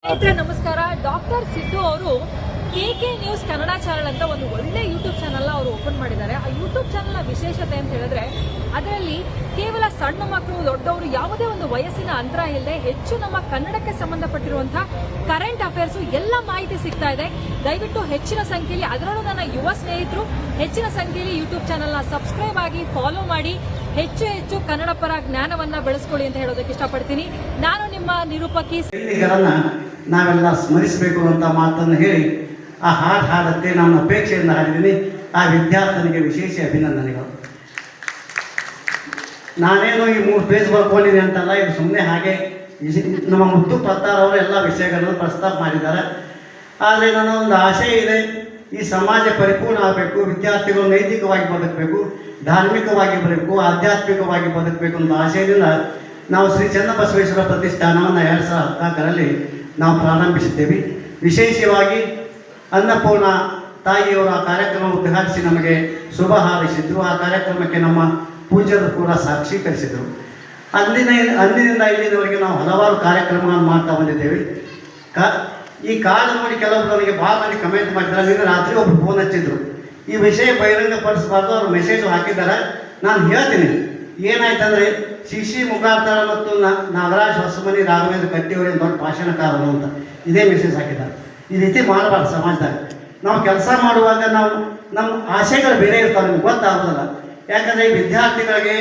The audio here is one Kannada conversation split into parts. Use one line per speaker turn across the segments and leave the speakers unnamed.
ಸ್ನೇಹಿತರೆ ನಮಸ್ಕಾರ. ಡಾಕ್ಟರ್ ಸಿದ್ದು ಅವರು KK ನ್ಯೂಸ್ ಕನ್ನಡ ಚಾನಲ್ ಅಂತ ಒಂದು ಒಳ್ಳೆ ಯೂಟ್ಯೂಬ್ ಚಾನಲ್ ಅವರು ಓಪನ್ ಮಾಡಿದ್ದಾರೆ. ಆ ಯೂಟ್ಯೂಬ್ ಚಾನಲ್ನ ವಿಶೇಷತೆ ಅಂತ ಹೇಳಿದ್ರೆ ಅದರಲ್ಲಿ ಕೇವಲ ಸಣ್ಣ ಮಕ್ಕಳು ದೊಡ್ಡವರು ಯಾವುದೇ ಒಂದು ವಯಸ್ಸಿನ ಅಂತರ ಇಲ್ಲದೆ ಹೆಚ್ಚು ನಮ್ಮ ಕನ್ನಡಕ್ಕೆ ಸಂಬಂಧಪಟ್ಟಿರುವಂತಹ ಕರೆಂಟ್ ಅಫೇರ್ಸ್ ಎಲ್ಲ ಮಾಹಿತಿ ಸಿಗ್ತಾ ಇದೆ. ದಯವಿಟ್ಟು ಹೆಚ್ಚಿನ ಸಂಖ್ಯೆಯಲ್ಲಿ, ಅದರಲ್ಲೂ ನನ್ನ ಯುವ ಸ್ನೇಹಿತರು ಹೆಚ್ಚಿನ ಸಂಖ್ಯೆಯಲ್ಲಿ ಯೂಟ್ಯೂಬ್ ಚಾನಲ್ನ ಸಬ್ಸ್ಕ್ರೈಬ್ ಆಗಿ ಫಾಲೋ ಮಾಡಿ ಹೆಚ್ಚು ಕನ್ನಡ ಪರ ಜ್ಞಾನವನ್ನ ಬೆಳೆಸ್ಕೊಳ್ಳಿ ಅಂತ ಹೇಳೋದಕ್ಕೆ ಇಷ್ಟಪಡ್ತೀನಿ. ನಾನು ನಿಮ್ಮ ನಿರೂಪಕಿ.
ನಾವೆಲ್ಲ ಸ್ಮರಿಸಬೇಕು ಅಂತ ಮಾತನ್ನು ಹೇಳಿ ಆ ಹಾಡತ್ತೆ ನಾನು ಅಪೇಕ್ಷೆಯಿಂದ ಹಾಡಿದ್ದೀನಿ. ಆ ವಿದ್ಯಾರ್ಥಿನಿಗೆ ವಿಶೇಷ ಅಭಿನಂದನೆಗಳು. ನಾನೇನು ಈ 3 ಪೇಜ್ ಬರ್ಕೊಂಡಿದ್ದೀನಿ ಅಂತಲ್ಲ, ಇದು ಸುಮ್ಮನೆ ಹಾಗೆ ನಮ್ಮ ಮುತ್ತು ಪ್ರತಾರ್ ಅವರು ಎಲ್ಲ ವಿಷಯಗಳನ್ನು ಪ್ರಸ್ತಾಪ ಮಾಡಿದ್ದಾರೆ. ಆದರೆ ನನ್ನ ಒಂದು ಆಶೆ ಇದೆ, ಈ ಸಮಾಜ ಪರಿಪೂರ್ಣ ಆಗಬೇಕು, ವಿದ್ಯಾರ್ಥಿಗಳು ನೈತಿಕವಾಗಿ ಬದುಕಬೇಕು, ಧಾರ್ಮಿಕವಾಗಿ ಬರಬೇಕು, ಆಧ್ಯಾತ್ಮಿಕವಾಗಿ ಬದುಕಬೇಕು ಅಂತ ಆಶಯದಿಂದ ನಾವು ಶ್ರೀ ಚನ್ನಬಸವೇಶ್ವರ ಪ್ರತಿಷ್ಠಾನವನ್ನು 2014ರಲ್ಲಿ ನಾವು ಪ್ರಾರಂಭಿಸಿದ್ದೇವೆ. ವಿಶೇಷವಾಗಿ ಅನ್ನಪೂರ್ಣ ತಾಯಿಯವರು ಆ ಕಾರ್ಯಕ್ರಮ ಉದ್ಘಾಟಿಸಿ ನಮಗೆ ಶುಭ ಹಾರೈಸಿದ್ರು. ಆ ಕಾರ್ಯಕ್ರಮಕ್ಕೆ ನಮ್ಮ ಪೂಜ್ಯರು ಕೂಡ ಸಾಕ್ಷೀಕರಿಸಿದರು. ಅಂದಿನಿಂದ ಇಲ್ಲಿನವರೆಗೆ ನಾವು ಹಲವಾರು ಕಾರ್ಯಕ್ರಮಗಳನ್ನು ಮಾಡ್ತಾ ಬಂದಿದ್ದೇವೆ. ಈ ಕಾರ್ಡ್ ನೋಡಿ ಕೆಲವರು ನನಗೆ ಭಾಳ ಮಂದಿ ಕಮೆಂಟ್ ಮಾಡಿದ್ದಾರೆ. ನಿನ್ನೆ ರಾತ್ರಿ ಒಬ್ಬರು ಫೋನ್ ಹಚ್ಚಿದ್ರು, ಈ ವಿಷಯ ಬಹಿರಂಗಪಡಿಸಬಾರ್ದು, ಅವರು ಮೆಸೇಜ್ ಹಾಕಿದ್ದಾರೆ. ನಾನು ಹೇಳ್ತೀನಿ ಏನಾಯ್ತಂದರೆ, ಶಿಶಿ ಮುಖಾರ್ತಾಳ ಮತ್ತು ನಾಗರಾಜ್ ಹೊಸಮನಿ ರಾಘವೇಂದ್ರ ಕಟ್ಟಿಯವರೇನು ದೊಡ್ಡ ಭಾಷಣಕಾರರು ಅಂತ ಇದೇ ಮೆಸೇಜ್ ಹಾಕಿದ್ದಾರೆ. ಈ ರೀತಿ ಮಾಡಬಾರ್ದು. ಸಮಾಜದಾಗ ನಾವು ಕೆಲಸ ಮಾಡುವಾಗ ನಮ್ಮ ಆಶಯಗಳು ಬೇರೆ ಇರ್ತಾವೆ, ನಿಮ್ಗೆ ಗೊತ್ತಾಗೋದಿಲ್ಲ. ಯಾಕಂದರೆ ಈ ವಿದ್ಯಾರ್ಥಿಗಳಿಗೆ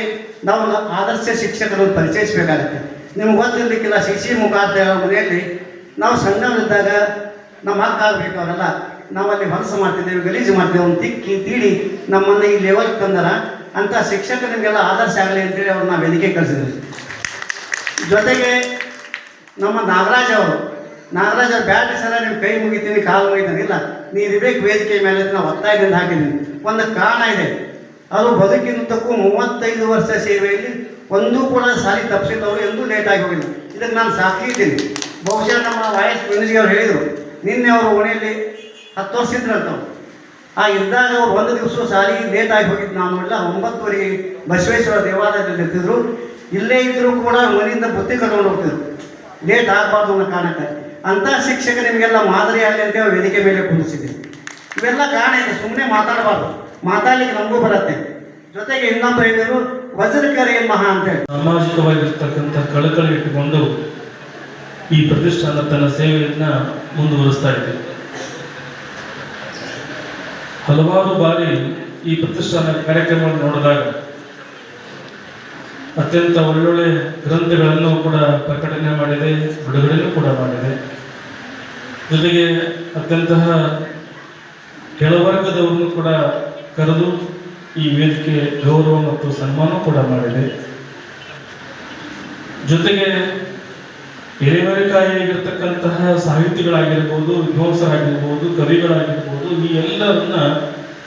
ನಾವು ಆದರ್ಶ ಶಿಕ್ಷಕರನ್ನು ಪರಿಚಯಿಸಬೇಕಾಗತ್ತೆ. ನಿಮ್ಗೆ ಗೊತ್ತಿರಲಿಕ್ಕಿಲ್ಲ, ಶಿಶಿ ಮುಖಾರ್ತಾಳ ಮನೆಯಲ್ಲಿ ನಾವು ಸಣ್ಣವರಿದ್ದಾಗ ನಮ್ಮ ಅಕ್ಕ ಆಗಬೇಕು, ಅವರೆಲ್ಲ ನಾವಲ್ಲಿ ಹೊಲಸು ಮಾಡ್ತಿದ್ದೇವೆ, ಗಲೀಜು ಮಾಡ್ತೇವೆ, ಒಂದು ತಿಕ್ಕಿ ತೀಡಿ ನಮ್ಮನ್ನು ಈ ಲೆವೆಲ್ ತಂದರ ಅಂತ ಶಿಕ್ಷಕರು ನಿಮಗೆಲ್ಲ ಆದರ್ಶ ಆಗಲಿ ಅಂತೇಳಿ ಅವ್ರು ನಾವು ವೇದಿಕೆ ಕಳಿಸಿದ್ವಿ. ಜೊತೆಗೆ ನಮ್ಮ ನಾಗರಾಜ್ ಅವರು ಬ್ಯಾಟ್ರಿ ಸಲ ನೀವು ಕೈ ಮುಗಿತೀನಿ, ಕಾಲು ಮುಗಿತೀನಿ, ಇಲ್ಲ ನೀನು ಇರಬೇಕು ವೇದಿಕೆ ಮೇಲೆ ನಾವು ಒತ್ತಾಯದಿಂದ ಹಾಕಿದ್ದೀನಿ. ಒಂದು ಕಾರಣ ಇದೆ, ಅವರು ಬದುಕಿನುದ್ದಕ್ಕೂ 35 ವರ್ಷ ಸೇವೆಯಲ್ಲಿ ಒಂದೂ ಕೂಡ ಸಾರಿ ತಪ್ಪಿಸಿದವರು ಎಂದೂ ಲೇಟಾಗಿ ಹೋಗಿಲ್ಲ. ಇದಕ್ಕೆ ನಾನು ಸಾಕ್ಷಿ ಇದ್ದೀನಿ. ಬಹುಶಃ ನಮ್ಮ ವೈಎಸ್ ಮಿನಿಸ್ಟ್ರಿ ಅವರು ಹೇಳಿದರು, ನಿನ್ನೆ ಅವರು ಓಣೆಯಲ್ಲಿ 10 ವರ್ಷ ಇದ್ರಂತವ್ರು. ಇದ್ದಾಗ ಅವ್ರು ಒಂದು ದಿವಸ ಸಾರಿ ಲೇಟಾಗಿ ಹೋಗಿದ್ದು ನಾವು ನೋಡಿಲ್ಲ. 9ವರೆಗೆ ಬಸವೇಶ್ವರ ದೇವಾಲಯದಲ್ಲಿ ಇರ್ತಿದ್ರು. ಇಲ್ಲೇ ಇದ್ದರೂ ಕೂಡ ಮನೆಯಿಂದ ಬುತ್ತಿ ಕಟ್ಕೊಂಡು ಹೋಗ್ತಿದ್ರು, ಲೇಟ್ ಆಗಬಾರ್ದು ಅನ್ನೋ ಕಾರಣಕ್ಕೆ. ಅಂಥ ಶಿಕ್ಷಕ ನಿಮಗೆಲ್ಲ ಮಾದರಿ ಆಗಲಿ ಅಂತೇಳಿ ವೇದಿಕೆ ಮೇಲೆ ಕುಂದಿಸಿದ್ದೀವಿ. ಇವೆಲ್ಲ ಕಾರಣ ಇದೆ, ಸುಮ್ಮನೆ ಮಾತಾಡಬಾರ್ದು, ಮಾತಾಡ್ಲಿಕ್ಕೆ ನಮಗೂ ಬರುತ್ತೆ. ಜೊತೆಗೆ ಇನ್ನೊಬ್ಬ ಹೇಳಿದರು, ವಜ್ರಕರ ಮಹಾ ಅಂತೇಳಿ
ಸಾಮಾಜಿಕವಾಗಿರ್ತಕ್ಕಂಥ ಕಳಕಳಿ ಇಟ್ಟುಕೊಂಡು ಈ ಪ್ರತಿಷ್ಠಾನ ತನ್ನ ಸೇವೆಯನ್ನ ಮುಂದುವರಿಸ್ತಾ ಇದೆ. ಹಲವಾರು ಬಾರಿ ಈ ಪ್ರತಿಷ್ಠಾನ ಕಾರ್ಯಕ್ರಮವನ್ನು ನೋಡಿದಾಗ ಅತ್ಯಂತ ಒಳ್ಳೊಳ್ಳೆ ಗ್ರಂಥಗಳನ್ನು ಕೂಡ ಪ್ರಕಟಣೆ ಮಾಡಿದೆ, ಬಿಡುಗಡೆಯೂ ಕೂಡ ಮಾಡಿದೆ. ಜೊತೆಗೆ ಅತ್ಯಂತ ಕೆಳವರ್ಗದವರನ್ನು ಕೂಡ ಕರೆದು ಈ ವೇದಿಕೆ ಗೌರವ ಮತ್ತು ಸನ್ಮಾನ ಕೂಡ ಮಾಡಿದೆ. ಜೊತೆಗೆ ಎಲೆಮರೆಕಾಯಿಯಾಗಿರ್ತಕ್ಕಂತಹ ಸಾಹಿತಿಗಳಾಗಿರ್ಬೋದು, ವಿದ್ವಾಂಸರಾಗಿರ್ಬೋದು, ಕವಿಗಳಾಗಿರ್ಬೋದು, ಈ ಎಲ್ಲರನ್ನ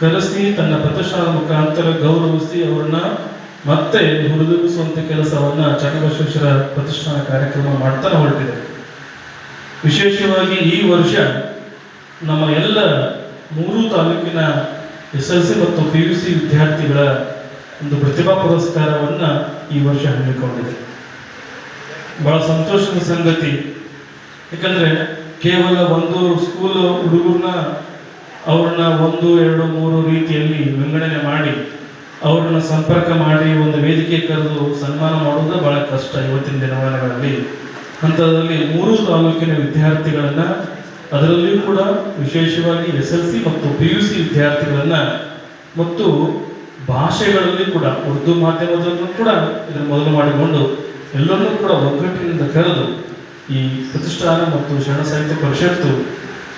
ಕರೆಸಿ ತನ್ನ ಪ್ರತಿಷ್ಠಾನ ಮುಖಾಂತರ ಗೌರವಿಸಿ ಅವರನ್ನ ಮತ್ತೆ ಹುರಿದುಂಬಿಸುವಂಥ ಕೆಲಸವನ್ನ ಚನ್ನಬಸವೇಶ್ವರ ಪ್ರತಿಷ್ಠಾನ ಕಾರ್ಯಕ್ರಮ ಮಾಡ್ತಾ ಹೊರಟಿದೆ. ವಿಶೇಷವಾಗಿ ಈ ವರ್ಷ ನಮ್ಮ ಎಲ್ಲ 3 ತಾಲೂಕಿನ SLC ಮತ್ತು PUC ವಿದ್ಯಾರ್ಥಿಗಳ ಒಂದು ಪ್ರತಿಭಾ ಪುರಸ್ಕಾರವನ್ನ ಈ ವರ್ಷ ಹಮ್ಮಿಕೊಂಡಿದೆ. ಬಹಳ ಸಂತೋಷದ ಸಂಗತಿ. ಯಾಕಂದ್ರೆ ಕೇವಲ ಒಂದು ಸ್ಕೂಲ್ ಹುಡುಗರನ್ನ ಅವ್ರನ್ನ 1, 2, 3 ರೀತಿಯಲ್ಲಿ ವಿಂಗಡಣೆ ಮಾಡಿ ಅವ್ರನ್ನ ಸಂಪರ್ಕ ಮಾಡಿ ಒಂದು ವೇದಿಕೆ ಕರೆದು ಸನ್ಮಾನ ಮಾಡೋದು ಬಹಳ ಕಷ್ಟ ಇವತ್ತಿನ ದಿನಮಾನಗಳಲ್ಲಿ. ಅಂಥದ್ರಲ್ಲಿ 3 ತಾಲೂಕಿನ ವಿದ್ಯಾರ್ಥಿಗಳನ್ನ, ಅದರಲ್ಲಿಯೂ ಕೂಡ ವಿಶೇಷವಾಗಿ SLC ಮತ್ತು PUC ವಿದ್ಯಾರ್ಥಿಗಳನ್ನ ಮತ್ತು ಭಾಷೆಗಳಲ್ಲಿ ಕೂಡ ಉರ್ದು ಮಾಧ್ಯಮದಲ್ಲೂ ಕೂಡ ಇದನ್ನು ಮೊದಲು ಮಾಡಿಕೊಂಡು ಎಲ್ಲರನ್ನೂ ಕೂಡ ಒಗ್ಗಟ್ಟಿನಿಂದ ಕರೆದು ಈ ಪ್ರತಿಷ್ಠಾನ ಮತ್ತು ಶರಣ ಸಾಹಿತ್ಯ ಪರಿಷತ್ತು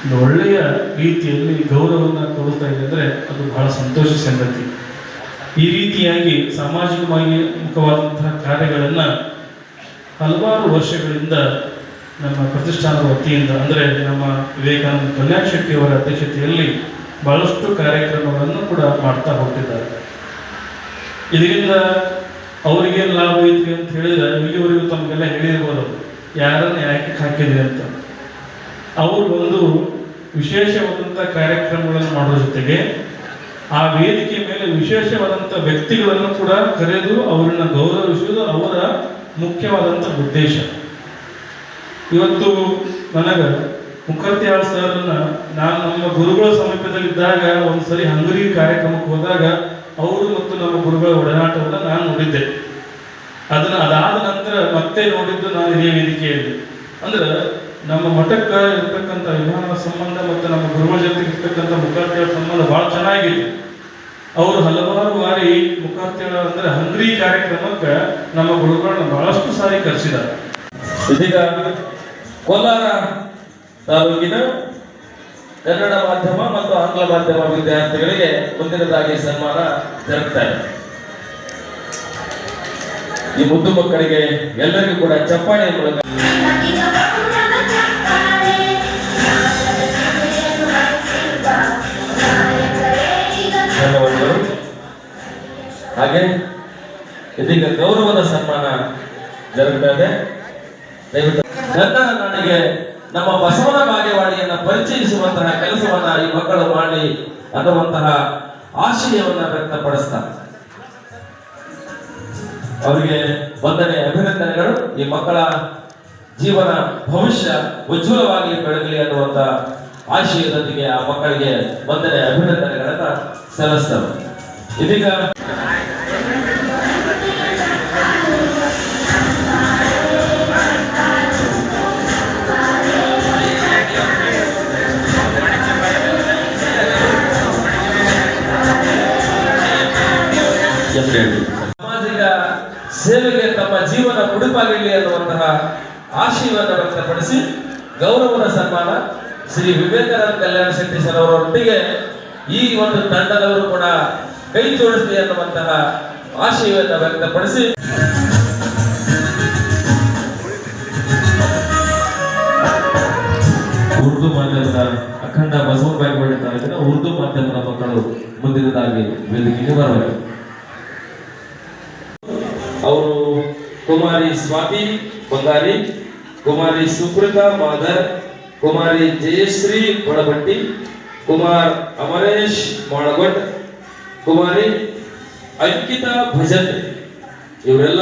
ಒಂದು ಒಳ್ಳೆಯ ರೀತಿಯಲ್ಲಿ ಗೌರವವನ್ನು ಕೊಡುತ್ತಾ ಇದೆ ಅಂದರೆ ಅದು ಬಹಳ ಸಂತೋಷ ಸಂಗತಿ. ಈ ರೀತಿಯಾಗಿ ಸಾಮಾಜಿಕವಾಗಿ ಮುಖವಾದಂತಹ ಕಾರ್ಯಗಳನ್ನು ಹಲವಾರು ವರ್ಷಗಳಿಂದ ನಮ್ಮ ಪ್ರತಿಷ್ಠಾನದ ವತಿಯಿಂದ, ಅಂದರೆ ನಮ್ಮ ವಿವೇಕಾನಂದ ಕಲ್ಯಾಣ್ ಶೆಟ್ಟಿ ಅವರ ಅಧ್ಯಕ್ಷತೆಯಲ್ಲಿ ಬಹಳಷ್ಟು ಕಾರ್ಯಕ್ರಮಗಳನ್ನು ಕೂಡ ಮಾಡ್ತಾ ಹೋಗ್ತಿದ್ದಾರೆ. ಇದರಿಂದ ಅವರಿಗೇನು ಲಾಭ ಐತಿ ಅಂತ ಹೇಳಿದ್ರೆ, ಇಲ್ಲಿವರೆಗೂ ತಮಗೆಲ್ಲ ಹೇಳಿರ್ಬೋದು ಯಾರನ್ನ ಯಾಕೆ ಹಾಕಿದ್ರಿ ಅಂತ. ಅವರು ಒಂದು ವಿಶೇಷವಾದಂಥ ಕಾರ್ಯಕ್ರಮಗಳನ್ನು ಮಾಡೋ ಜೊತೆಗೆ ಆ ವೇದಿಕೆ ಮೇಲೆ ವಿಶೇಷವಾದಂಥ ವ್ಯಕ್ತಿಗಳನ್ನು ಕೂಡ ಕರೆದು ಅವರನ್ನು ಗೌರವಿಸುವುದು ಅವರ ಮುಖ್ಯವಾದಂಥ ಉದ್ದೇಶ. ಇವತ್ತು ನನಗೆ ಮುಖರ್ತಿಯಾಳ್ ಸರ್ನ ನಾನು ನಮ್ಮ ಗುರುಗಳ ಸಮೀಪದಲ್ಲಿದ್ದಾಗ ಒಂದ್ಸರಿ ಹಂಗರಿ ಕಾರ್ಯಕ್ರಮಕ್ಕೆ ಹೋದಾಗ ಅವರು ಮತ್ತು ನಮ್ಮ ಗುರುಗಳ ಒಡನಾಟವನ್ನು ನಾನು ನೋಡಿದ್ದೆ. ಅದಾದ ನಂತರ ಮತ್ತೆ ನೋಡಿದ್ದು ನಾನು ಇದೇ ವೇದಿಕೆಯಲ್ಲಿ. ಅಂದ್ರೆ ನಮ್ಮ ಮಠಕ್ಕೆ ಇರ್ತಕ್ಕಂಥ ವಿಮಾನದ ಸಂಬಂಧ ಮತ್ತು ನಮ್ಮ ಗುರುಗಳ ಜೊತೆಗೆ ಇರ್ತಕ್ಕಂಥ ಮುಖರ್ತಿಯಾಳ್ ಸಂಬಂಧ ಭಾಳ ಚೆನ್ನಾಗಿದೆ. ಅವರು ಹಲವಾರು ಬಾರಿ ಮುಖರ್ತಿಯಾಳ್ ಅಂದ್ರೆ ಹಂಗರಿ ಕಾರ್ಯಕ್ರಮಕ್ಕೆ ನಮ್ಮ ಗುರುಗಳನ್ನ ಬಹಳಷ್ಟು ಸಾರಿ ಕರೆಸಿದ್ದಾರೆ.
ಇದೀಗ ಕೋಲಾರ ತಾಲೂಕಿನ ಕನ್ನಡ ಮಾಧ್ಯಮ ಮತ್ತು ಆಂಗ್ಲ ಮಾಧ್ಯಮ ವಿದ್ಯಾರ್ಥಿಗಳಿಗೆ ಮುಂದಿನದಾಗಿ ಸನ್ಮಾನ ಜರುಗ್ತಾ ಇದೆ. ಈ ಮುದ್ದು ಮಕ್ಕಳಿಗೆ ಎಲ್ಲರಿಗೂ ಕೂಡ ಚಪ್ಪಾಳೆ ಮೂಲಕ ಧನ್ಯವಾದಗಳು. ಹಾಗೆ ಇದೀಗ ಗೌರವದ ಸನ್ಮಾನ ಜರುಗ್ತಾ ಇದೆ. ದಯವಿಟ್ಟು ಕನ್ನಡ ನಾಡಿಗೆ ನಮ್ಮ ಬಸವನ ಬಾಗೇವಾಡಿಯನ್ನ ಪರಿಚಯಿಸುವಂತಹ ಕೆಲಸವನ್ನ ಈ ಮಕ್ಕಳು ಮಾಡಿ ಅನ್ನುವಂತಹ ಆಶಯವನ್ನ ವ್ಯಕ್ತಪಡಿಸ್ತಾರೆ. ಅವರಿಗೆ ವಂದನೆ, ಅಭಿನಂದನೆಗಳು. ಈ ಮಕ್ಕಳ ಜೀವನ ಭವಿಷ್ಯ ಉಜ್ವಲವಾಗಿ ಬೆಳಗಲಿ ಅನ್ನುವಂತ ಆಶಯದೊಂದಿಗೆ ಆ ಮಕ್ಕಳಿಗೆ ವಂದನೆ, ಅಭಿನಂದನೆಗಳನ್ನ ಸಲ್ಲಿಸ್ತವೆ. ಇದೀಗ ಸಾಮಾಜಿಕ ಸೇವೆಗೆ ತಮ್ಮ ಜೀವನ ಮುಡುಪಾಗಿರಲಿ ಅನ್ನುವಂತಹ ಆಶಯವನ್ನು ವ್ಯಕ್ತಪಡಿಸಿ ಗೌರವದ ಸನ್ಮಾನ ಶ್ರೀ ವಿವೇಕಾನಂದ ಕಲ್ಯಾಣ ಶೆಟ್ಟಿ ಸರ್ ಅವರೊಟ್ಟಿಗೆ ಈ ಒಂದು ತಂಡದವರು ಕೂಡ ಕೈ ಜೋಡಿಸಲಿ ಅನ್ನುವಂತಹ ಆಶಯವನ್ನು ವ್ಯಕ್ತಪಡಿಸಿ ಉರ್ದು ಮಾಧ್ಯಮದ ಅಖಂಡ ಬಸವನ ಬಾಗೇವಾಡಿ ತಾಲೂಕಿನ ಉರ್ದು ಮಾಧ್ಯಮದ ಮಕ್ಕಳು ಮುಂದಿನದಾಗಿ ವೇದಿಕೆಗೆ ಬರಬೇಕು. ಅವರು ಕುಮಾರಿ ಸ್ವಾತಿ ಬಂಗಾರಿ, ಕುಮಾರಿ ಸುಪ್ರತಾ ಮಾದರ್, ಕುಮಾರಿ ಜಯಶ್ರೀ ಬಡಬಟ್ಟಿ, ಕುಮಾರ್ ಅಮರೇಶ್ ಮಾಳಗೊಡ್, ಕುಮಾರಿ ಅಂಕಿತಾ ಭಜಂತ್ರಿ ಇವರೆಲ್ಲ